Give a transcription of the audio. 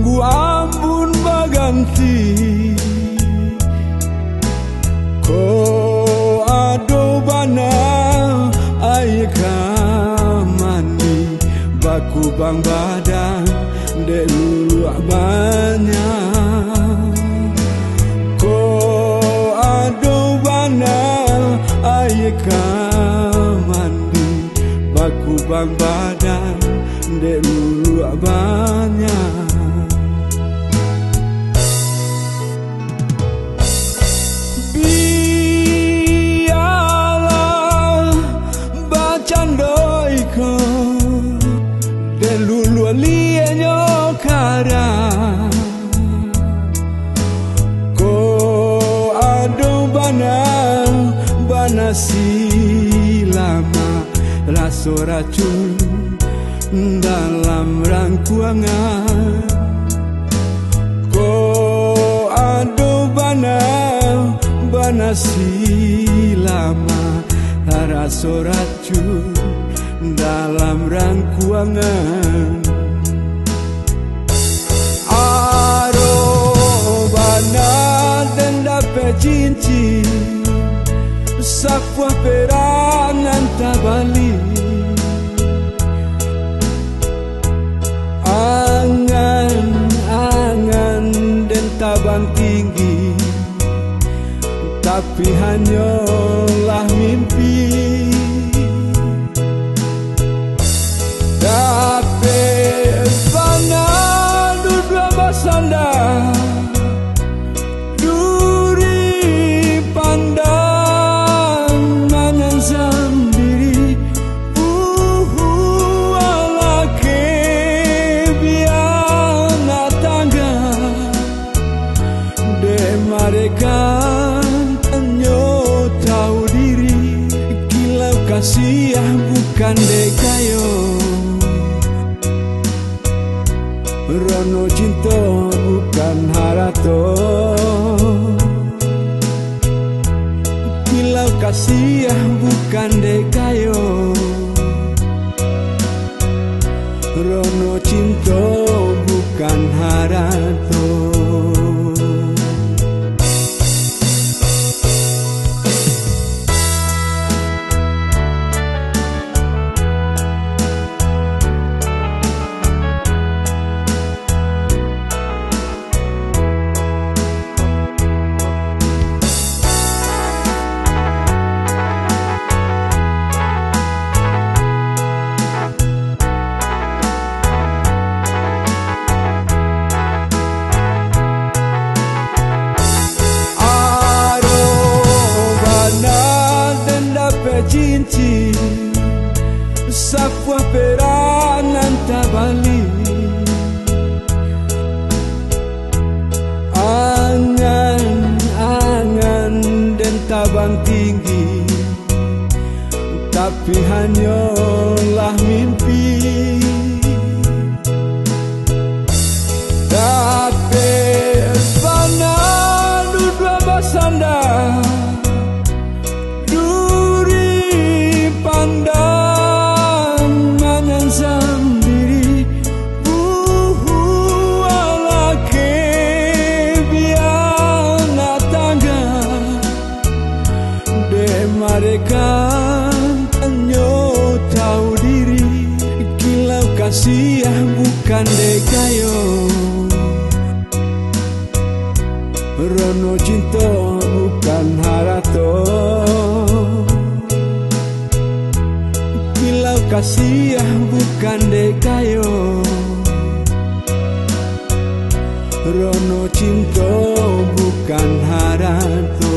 tunggu ampun baganti ko ado bana ai kamani baku bang badan de lulu banyak ko ado bana ai kamani baku bang badan de lulu banyak. Biarlah bacandoi ko de lulu lienyo kara ko ado bana silama raso racun dalam rangkuangan ko ado bana silama raso racun dalam rangkuangan aro bana denda pecinci sakwa perangan tabali angan dan tabang tinggi tapi hanyalah mimpi tapi bana dua basanda duri pandang mangan sendiri alake biana tangga de mereka tahu diri kilau kasih bukan dekayo rono cinta bukan harato kilau kasih bukan dekayo rono cinta bukan harato. Cinci sakwa perangan tabali angan dan tabang tinggi tapi hanyalah mimpi tapi bana dua basanda pandang mangan sendiri alake biana tangga de mereka hanya tahu diri kilau kasih bukan dekayo rono cinta bukan harato kasih bukan dekayo rono cinta bukan harato.